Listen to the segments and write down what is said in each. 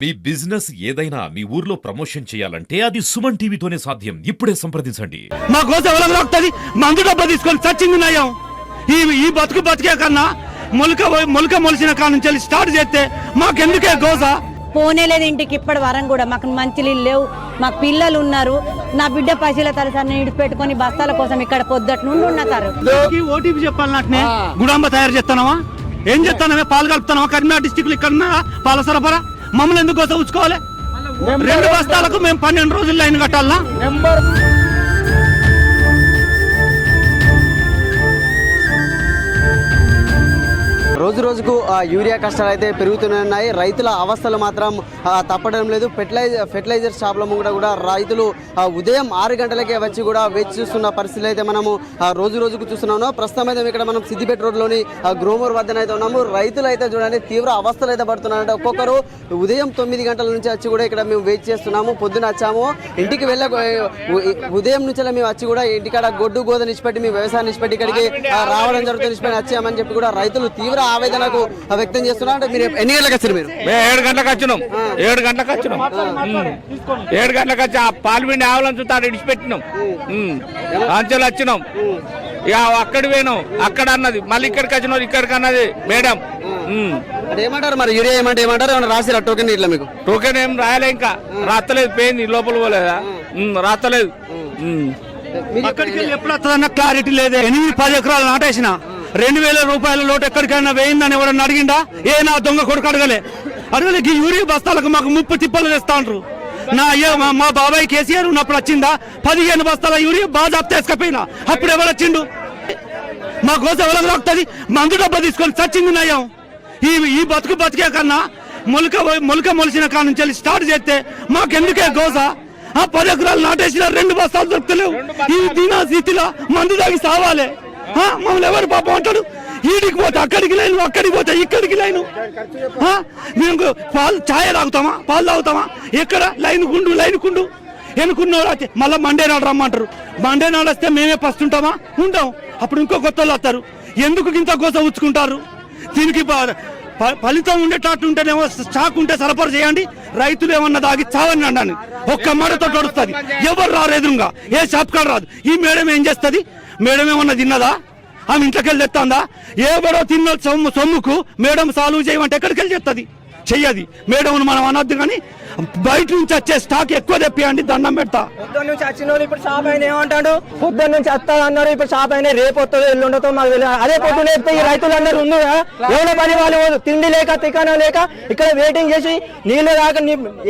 మీ business ఏదైనా మీ ఊర్లో promotion చేయాలంటే అది సుమన్ టీవీతోనే సాధ్యం. ఇప్పుడే సంప్రదించండి. మా కోసం ఎవరికి రాస్తుంది? మందు డబ్బా తీసుకొని చచ్చింది నయం. ఈ బతికే కన్నా మొలక మొలిసిన కాడ నుంచి స్టార్ట్ చేస్తే మాకెందుకే గోస? పోనేలేదు ఇంటికి ఇప్పటి వరం కూడా. మాకు మంచి లేవు, మాకు పిల్లలు ఉన్నారు. నా బిడ్డ పైసల తలసాన్ని ఇడిపెట్టుకొని బస్తాల కోసం ఇక్కడ పొద్దుట నుండి ఉన్నతారు. ఓటీపీ చెప్పాలి నాకునే గుడాంబ తయారు చేస్తానవా? ఏం చేస్తానవే? పాలు కలుపుతానవా? కరీంనగర్ డిస్టిక్ లో ఇక్కడ పాల సరఫరా మమ్మల్ని ఎందుకు కోసం ఉంచుకోవాలి? 2 బస్తాలకు మేము 12 రోజులు లైన్ కట్టాలనా? రోజు రోజుకు యూరియా కష్టాలు అయితే పెరుగుతున్నాయి. రైతుల అవస్థలు మాత్రం తప్పడం లేదు. ఫెర్టిలైజర్ షాప్ల ముంగట కూడా రైతులు ఉదయం 6 గంటలకే వచ్చి కూడా వేచి చూస్తున్న పరిస్థితులు అయితే మనము రోజు రోజుకు చూస్తున్నాము. ప్రస్తుతం అయితే ఇక్కడ మనం సిద్దిపేట రోడ్లోని గ్రోమర్ వద్దన అయితే ఉన్నాము. రైతులు అయితే చూడండి తీవ్ర అవస్థలు అయితే పడుతున్నారంటే ఒక్కొక్కరు ఉదయం 9 గంటల నుంచి వచ్చి కూడా ఇక్కడ మేము వెయిట్ చేస్తున్నాము. పొద్దున వచ్చాము, ఇంటికి ఉదయం నుంచి మేము వచ్చి కూడా ఇంటికాడ గొడ్డు గోద నిష్పెట్టి మేము వ్యవసాయం నిష్పెట్టి ఇక్కడికి రావడం జరుగుతుంది. నిష్పెట్టి వచ్చామని చెప్పి కూడా రైతులు తీవ్ర ఆవేదనకు వ్యక్తం చేస్తున్నారు. అంటే మీరు ఎన్ని గంటలకు వచ్చారు? మీరు 7 గంటలకు వచ్చినాం. 7 గంటలకు వచ్చినాం. 7 గంటలకు వచ్చి ఆ పాల్పిండి ఆవులను చూస్తే ఇడిచిపెట్టినాం. అంచెలు వచ్చినాం. ఇక అక్కడికి పోయినాం. అక్కడ అన్నది మళ్ళీ ఇక్కడికి వచ్చినాం. ఇక్కడికి అన్నది మేడం. ఏమంటారు మరి? యూరియా ఏమంటారు? ఏమన్నా రాసిరా టోకెన్? ఇట్లా మీకు టోకెన్ ఏం రాయలే, ఇంకా రాస్తలేదు. పోయింది లోపల పోలేదా? రాస్తలేదు. అక్కడికి ఎప్పుడు వస్తుందన్న క్లారిటీ లేదే. 8-10 ఎకరాలు నాటేసిన 2000 రూపాయల లోటు ఎక్కడికైనా వేయిందని ఎవరన్నా అడిగిందా? నా దొంగ కొడుకు అడగలే. ఈ యూరియా బస్తాలకు మాకు 30 తిప్పలు తెస్తాండ్రు. మా బాబాయ్ కేసీఆర్ ఉన్నప్పుడు వచ్చిందా? 15 బస్తాల యూరియా బాగా తీసుకపోయినా. అప్పుడు ఎవరు వచ్చిండు? మా కోసం ఎవరికి రాస్తుంది? మందు డబ్బా తీసుకొని చచ్చింది నయం. ఈ బతికే కన్నా మొలక మొలిసిన కాడ నుంచి స్టార్ట్ చేస్తే మాకెందుకే గోస? 10 ఎకరాలు నాటేసిన 2 బస్తాలు దొరుకుతలేవు. ఈ దీనా స్థితిలో మందు తాగి సావాలి. మమ్మల్ని ఎవరు పాపం అంటాడు? ఈడికి పోతే అక్కడికి లైను, అక్కడికి పోతే ఇక్కడికి లైను. మేము ఛాయ్ తాగుతామా? పాలు తాగుతామా? ఎక్కడ లైన్ కుండు ఎన్నుకున్నవాడు అయితే మళ్ళీ మండే నాడు రమ్మంటారు. మండే నాడు వస్తే మేమే ఫస్ట్ ఉంటామా? ఉంటాం. అప్పుడు ఇంకో కొత్త వాళ్ళు వస్తారు. ఎందుకు ఇంత కోసం ఉంచుకుంటారు? దీనికి ఫలితం ఉండేటట్టు ఉంటేనేమో స్టాక్ ఉంటే సరఫరా చేయండి. రైతులు ఏమన్నా దాగి చావని అన్నాను. ఒక్క మాటతో నడుస్తుంది. ఎవరు రారు ఎదురుగా. ఏ షాప్ కాడ రాదు. ఈ మేడం ఏం చేస్తుంది? మేడం ఏమన్నా తిన్నదా? ఆమె ఇంట్లోకి వెళ్ళి తెస్తుందా? బడో తిన్న సొమ్ముకు మేడం సాల్వ్ చేయమంటే ఎక్కడికి వెళ్ళి చెప్తుంది? చెయ్యది. మేడం మనం అనొద్దు, కానీ బయట నుంచి వచ్చే స్టాక్ ఎక్కువ తెప్పియండి, దండం పెడతా. పొద్దున్న నుంచి వచ్చిన వాళ్ళు ఇప్పుడు షాప్ అయినా ఏమంటాడు? పొద్దున్న నుంచి వస్తా అన్నారు, ఇప్పుడు షాప్ అయినా రేపు వస్తుందో ఎల్లుండతో మాకు తెలియదు. అదే పొద్దున్న చెప్తే ఈ రైతులందరూ ఉందిగా ఎవరో పని వాళ్ళు తిండి లేక తికానా లేక ఇక్కడ వెయిటింగ్ చేసి నీళ్ళు దాకా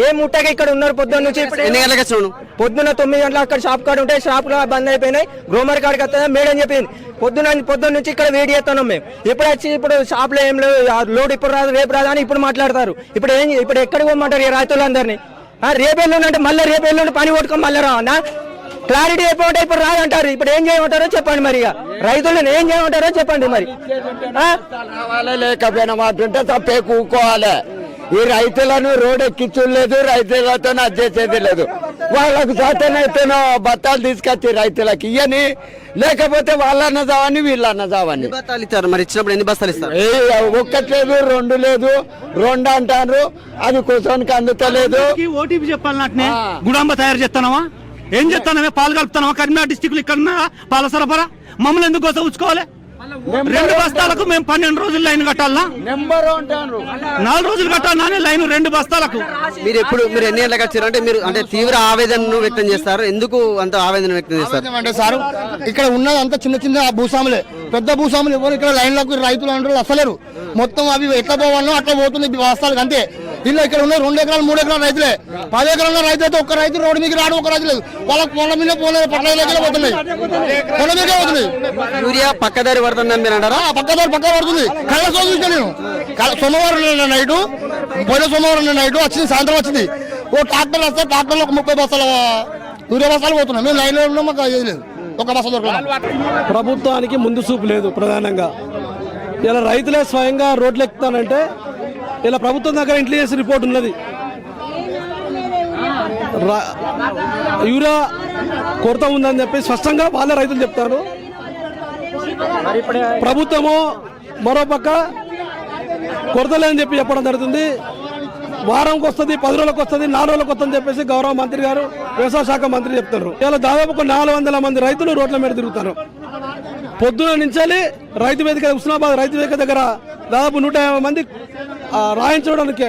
ఏ ముట్టగా ఇక్కడ ఉన్నారు. పొద్దున్న నుంచి ఎన్ని గంటలకు వచ్చాను? పొద్దున్న 9 గంటలకు అక్కడ షాప్ కాడ ఉంటే షాప్ బంద్ అయిపోయినాయి. గ్రోమర్ కాడికి వస్తుందా మేడం చెప్పింది. పొద్దున్న నుంచి ఇక్కడ వెయిట్ చేస్తున్నాం మేము. ఇప్పుడు వచ్చి ఇప్పుడు షాప్ లో ఏం లేదు, లోడ్ ఇప్పుడు రాదు రేపు రాదు అని ఇప్పుడు మాట్లాడతారు. ఇప్పుడు ఎక్కడికి పోమంటారు ఈ రైతులందరినీ? రేపెల్లుండి అంటే మళ్ళీ రేపెల్లుండి పని కొట్టుకొని మళ్ళీ రావన్నా? క్లారిటీ అయిపోతే ఇప్పుడు రాదంటారు. ఇప్పుడు ఏం చేయమంటారో చెప్పండి. మరి రైతులను ఏం చేయమంటారో చెప్పండి. మరి లేకపోయినా మాకుంటే తప్పే కూకోవాలి. ఈ రైతులను రోడ్ ఎక్కించలేదు, రైతులతో చేసేది లేదు. వాళ్ళకు చేతనైతేనో బత్తాలు తీసుకొచ్చి రైతులకు ఇయ్యని, లేకపోతే వాళ్ళన్న చావని వీళ్ళన్న చావని. బత్తాలు ఇస్తారు. మరి ఇచ్చినప్పుడు ఎన్ని బస్తాలు ఇస్తారు? 1 లేదు, 2 లేదు, 2 అంటారు. అది కూర్చొనికి అందుతలేదు. ఓటీపీ చెప్పాలి నాకునే గుడాంబ తయారు చేస్తానవా? ఏం చేస్తానవే? పాలు కలుపుతానవా? కరీంనగర్ డిస్టిక్ లో ఇక్కడ పాల సరఫరా మమ్మల్ని ఎందుకు కోసం ఉంచుకోవాలి? 2 బస్తాలకు మేము 12 రోజులు లైన్ కట్టాలనా? 4 రోజులు కట్టాలనే లైన్ 2 బస్తాలకు. మీరు ఎన్ని గంటలకు వచ్చారు? అంటే మీరు అంటే తీవ్ర ఆవేదనను వ్యక్తం చేస్తారు. ఎందుకు అంత ఆవేదన వ్యక్తం చేస్తారు? అంటే సార్ ఇక్కడ ఉన్నది అంతా చిన్న భూస్వాములే. పెద్ద భూస్వాములు ఎవరు ఇక్కడ లైన్లకు రైతులు అంటారు అసలేరు. మొత్తం అవి ఎట్లా పోవాలో అట్లా పోతుంది బస్తాలకు అంతే. దీనిలో ఇక్కడ ఉన్న 2 ఎకరాలు 3 ఎకరాల రైతులే. 10 ఎకరాల రైతు అయితే ఒక్క రైతు రోడ్డు మీద రాడు, ఒక రైతు లేదు. వాళ్ళకి పొలం మీద పోలేదు, పట్ల పోతున్నాయి, పొలం మీద పోతున్నాయి. యూరియా పక్కదారి పడుతుందని మీరు అంటారా? పక్క పడుతుంది. కళ్ళ చూసిన నేను సోమవారం నైటు, పోయిన సోమవారం నైటు వచ్చింది, సాయంత్రం వచ్చింది. ఓ ట్రాక్టర్ వస్తే ట్రాక్టర్లో 30 బస్తాల యూరియా బస్తాలు పోతున్నాం. మేము లైన్లో ఉన్నాం, మాకు ఏది లేదు, ఒక బస్తా దొరకలేదు. ప్రభుత్వానికి ముందు చూపు లేదు. ప్రధానంగా ఇలా రైతులే స్వయంగా రోడ్లు ఎక్కుతానంటే ఇలా ప్రభుత్వం దగ్గర ఇంటెలిజెన్స్ రిపోర్ట్ ఉన్నది. యూరియా కొరత ఉందని చెప్పి స్పష్టంగా వాళ్ళే రైతులు చెప్తారు. ప్రభుత్వము మరోపక్క కొరత లేదని చెప్పి చెప్పడం జరుగుతుంది. వారంకి వస్తుంది, 10 రోజులకు వస్తుంది, 4 రోజులకు వస్తుంది చెప్పేసి గౌరవ మంత్రి గారు, వ్యవసాయ శాఖ మంత్రి చెప్తారు. ఇలా దాదాపు 400 మంది రైతులు రోడ్ల మీద తిరుగుతారు. పొద్దున నుంచి రైతు వేదిక, హుస్నాబాద్ రైతు వేదిక దగ్గర దాదాపు 150 మంది రాయించుకోవడానికి,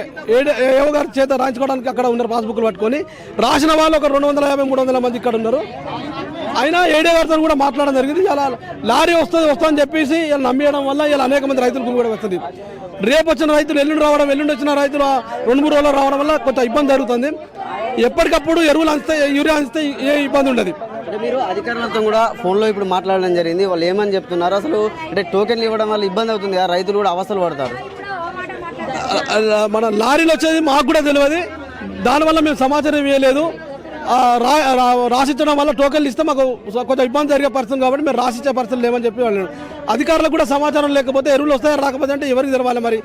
ఏవో గారి చేత రాయించుకోవడానికి అక్కడ ఉన్నారు. పాస్బుక్లు పట్టుకొని రాసిన వాళ్ళు ఒక 250-300 మంది ఇక్కడ ఉన్నారు. అయినా ఏడో గారితో కూడా మాట్లాడడం జరిగింది. ఇలా లారీ వస్తుందని చెప్పేసి ఇలా నమ్మేయడం వల్ల ఇలా అనేక మంది రైతులకు కూడా వస్తుంది. రేపు వచ్చిన రైతులు ఎల్లుండి వచ్చిన రైతులు 2-3 రోజులు రావడం వల్ల కొంత ఇబ్బంది జరుగుతుంది. ఎప్పటికప్పుడు ఎరువులు అందిస్తే, యూరియా అందిస్తే ఏ ఇబ్బంది ఉండదు. అంటే మీరు అధికారులతో కూడా ఫోన్లో ఇప్పుడు మాట్లాడడం జరిగింది. వాళ్ళు ఏమని చెప్తున్నారు అసలు? అంటే టోకెన్లు ఇవ్వడం వల్ల ఇబ్బంది అవుతుంది కదా, రైతులు కూడా అవస్థలు పడతారు. మన లారీలు వచ్చేది మాకు కూడా తెలియదు. దానివల్ల మేము సమాచారం ఇవ్వలేదు. రాసిచ్చడం వల్ల టోకెన్లు ఇస్తే మాకు కొంచెం ఇబ్బంది జరిగే పరిస్థితి కాబట్టి మేము రాసిచ్చే పరిస్థితులు లేవని చెప్పి వాళ్ళు. అధికారులకు కూడా సమాచారం లేకపోతే ఎరువులు వస్తాయో రాకపోతే అంటే ఎవరికి తెలవాలి? మరి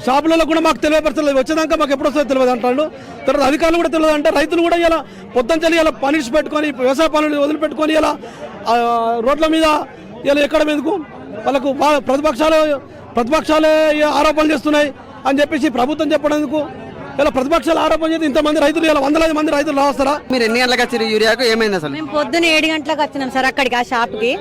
షాపులలో కూడా మాకు తెలియ పరిస్థితులు వచ్చేదాకా మాకు ఎప్పుడు వస్తాయో తెలియదు అంటాడు. తర్వాత అధికారులు కూడా తెలియదు అంటే రైతులు కూడా ఇలా పొద్దుంచలి ఇలా పని పెట్టుకొని, వ్యవసాయ పనులు వదిలిపెట్టుకొని ఇలా రోడ్ల మీద ఇలా ఎక్కడ ఎందుకు వాళ్ళకు ప్రతిపక్షాలే ఆరోపణలు చేస్తున్నాయి అని చెప్పేసి ప్రభుత్వం చెప్పడానికి ఇలా ప్రతిపక్షాలు ఆరోపణ చేసి ఇంతమంది రైతులు, ఇలా 100 మంది రైతులు రావస్తారా? మీరు ఎన్ని గంటలకు వచ్చారు యూరియాకు? ఏమైంది అసలు? మేము పొద్దున 7 గంటలకు వచ్చినాం సార్ అక్కడికి, ఆ షాప్ కి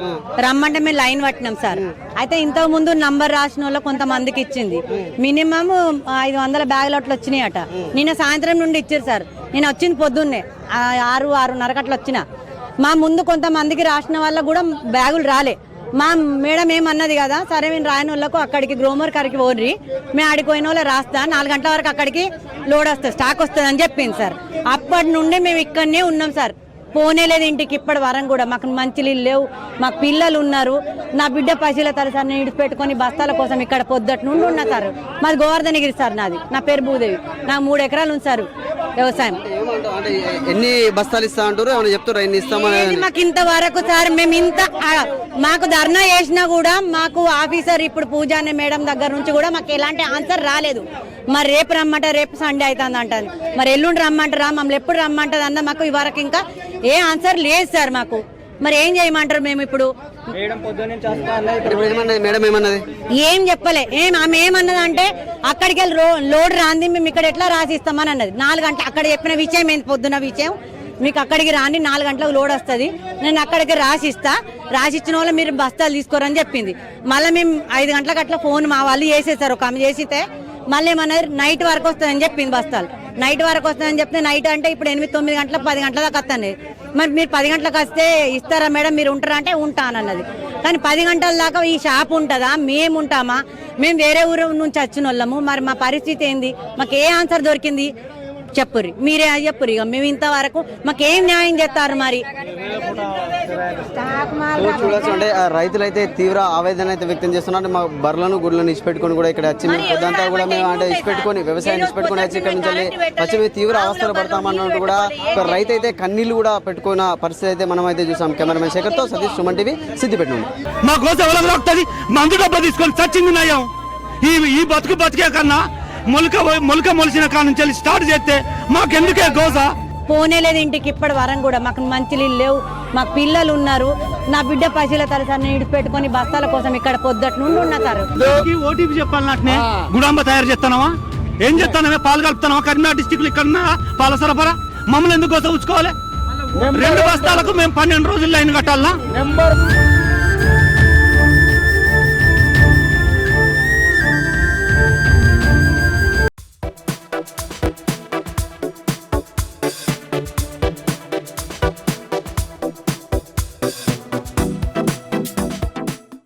రమ్మంటే మేము లైన్ పట్టినాం సార్. అయితే ఇంతకు ముందు నంబర్ రాసిన వాళ్ళు కొంతమందికి ఇచ్చింది. మినిమం 500 బ్యాగులు అట్లా వచ్చినాయట. నిన్న సాయంత్రం నుండి ఇచ్చారు సార్. నేను వచ్చింది పొద్దున్నే 6-6:30 అట్లా వచ్చిన. మా ముందు కొంతమందికి రాసిన వాళ్ళ కూడా బ్యాగులు రాలే. మా మేడం ఏమన్నది కదా, సరే మేము రాయని వాళ్ళకు అక్కడికి గ్రోమర్ కారికి పోర్రి, మేము ఆడిపోయిన వాళ్ళు రాస్తా, 4 గంటల వరకు అక్కడికి లోడ్ వస్తుంది, స్టాక్ వస్తుంది అని చెప్పింది సార్. అప్పటి నుండి మేము ఇక్కడనే ఉన్నాం సార్. పోనే లేదు ఇంటికి ఇప్పటి వరం కూడా. మాకు మంచి నీళ్ళు లేవు, మాకు పిల్లలు ఉన్నారు, నా బిడ్డ పైసలు తల సార్ నేను ఇడిచిపెట్టుకొని బస్తాల కోసం ఇక్కడ పొద్దుట నుండి ఉన్నా సార్. మాది గోవర్ధనగిరి సార్, నాది, నా పేరు భూదేవి. నాకు 3 ఎకరాలు ఉంది సార్ వ్యవసాయం. ఎన్ని బస్తాలు ఇస్తా అంటారు? ఏమైనా చెప్తారు ఎన్ని ఇస్తామని? మాకు ఇంతవరకు సార్ మేము మాకు ధర్నా చేసినా కూడా మాకు ఆఫీసర్ ఇప్పుడు పూజ అనే మేడం దగ్గర నుంచి కూడా మాకు ఎలాంటి ఆన్సర్ రాలేదు. మరి రేపు రమ్మంటే రేపు సండే అవుతుంది అంటారు, మరి ఎల్లుండి రమ్మంటారా, మమ్మల్ని ఎప్పుడు రమ్మంటది అన్న మాకు ఇవరకు ఇంకా ఏ ఆన్సర్ లేదు సార్ మాకు. మరి ఏం చేయమంటారు? మేము ఇప్పుడు మేడం ఏమన్నది? ఏం చెప్పలే. ఆమె ఏమన్నది అంటే అక్కడికి వెళ్ళి లోడ్ రాంది, మేము ఇక్కడ ఎట్లా రాసిస్తామని అన్నది. 4 గంటలు అక్కడ చెప్పిన విషయం ఏంటి, పొద్దున్న విషయం, మీకు అక్కడికి రాండి 4 గంటలకు లోడ్ వస్తుంది, నేను అక్కడికి రాసిచ్చిన వాళ్ళు మీరు బస్తాలు తీసుకోరని చెప్పింది. మళ్ళీ మేము 5 గంటలకు అట్లా ఫోన్ మా వాళ్ళు చేసేసారు, ఒక ఆమె చేసితే మళ్ళీ ఏమన్నారు నైట్ వరకు వస్తుందని చెప్పింది. బస్తాలు నైట్ వరకు వస్తుందని చెప్తే, నైట్ అంటే ఇప్పుడు 8-9 గంటలకు 10 గంటల దాకా వస్తాను. మరి మీరు 10 గంటలకు వస్తే ఇస్తారా మేడం, మీరు ఉంటారా అంటే ఉంటానన్నది. కానీ 10 గంటల దాకా ఈ షాప్ ఉంటుందా, మేము ఉంటామా? మేము వేరే ఊరు నుంచి వచ్చిన వాళ్ళము, మరి మా పరిస్థితి ఏంది? మాకు ఏ ఆన్సర్ దొరికింది చెప్పుర్రి, మీరే చెప్పుర్రి. ఇక మేము ఇంతవరకు మాకేం న్యాయం చేస్తారు? మరి చూడొచ్చు అంటే రైతులైతే తీవ్ర ఆవేదన అయితే వ్యక్తం చేస్తున్నారు. మా బర్లను గుడ్లను ఇచ్చిపెట్టుకొని కూడా ఇక్కడ వచ్చి మేము పొద్దంతా కూడా మేము అంటే ఇచ్చిపెట్టుకొని వ్యవసాయం ఇచ్చిపెట్టుకొని వచ్చి ఇక్కడ నుంచి వచ్చి మేము తీవ్ర అవస్థలు పడతామన్నట్టు కూడా ఒక రైతు అయితే కన్నీళ్లు కూడా పెట్టుకున్న పరిస్థితి అయితే మనం అయితే చూసాం. కెమెరామెన్ శేఖర్తో సతీష్, సుమన్ టీవీ, సిద్దిపేట నుండి. మా కోసం ఎవరు వస్తుంది? మందు డబ్బా తీసుకొని చచ్చింది నయం. ఈ బతికే కన్నా మొలక మొలిసిన కాడ నుంచి స్టార్ట్ చేస్తే మాకెందుకే గోస? పోనే లేదు ఇంటికి ఇప్పటి వరం కూడా. మాకు మంచి నీళ్ళు లేవు, మాకు పిల్లలు ఉన్నారు, నా బిడ్డ పైసలు తల సార్ నేను ఇడిచిపెట్టుకొని బస్తాల కోసం ఇక్కడ పొద్దుట నుండి ఉన్నా సార్. ఓటీపీ చెప్పాలి నాకునే. గుడాంబ తయారు చేస్తానవా? ఏం చేస్తానవే? పాలు కలుపుతానవా? కరీంనగర్ డిస్టిక్ లో ఇక్కడ పాల సరఫరా మమ్మల్ని ఎందుకు కోసం ఉంచుకోవాలి? 2 బస్తాలకు మేము 12 రోజులు లైన్ కట్టాలనా?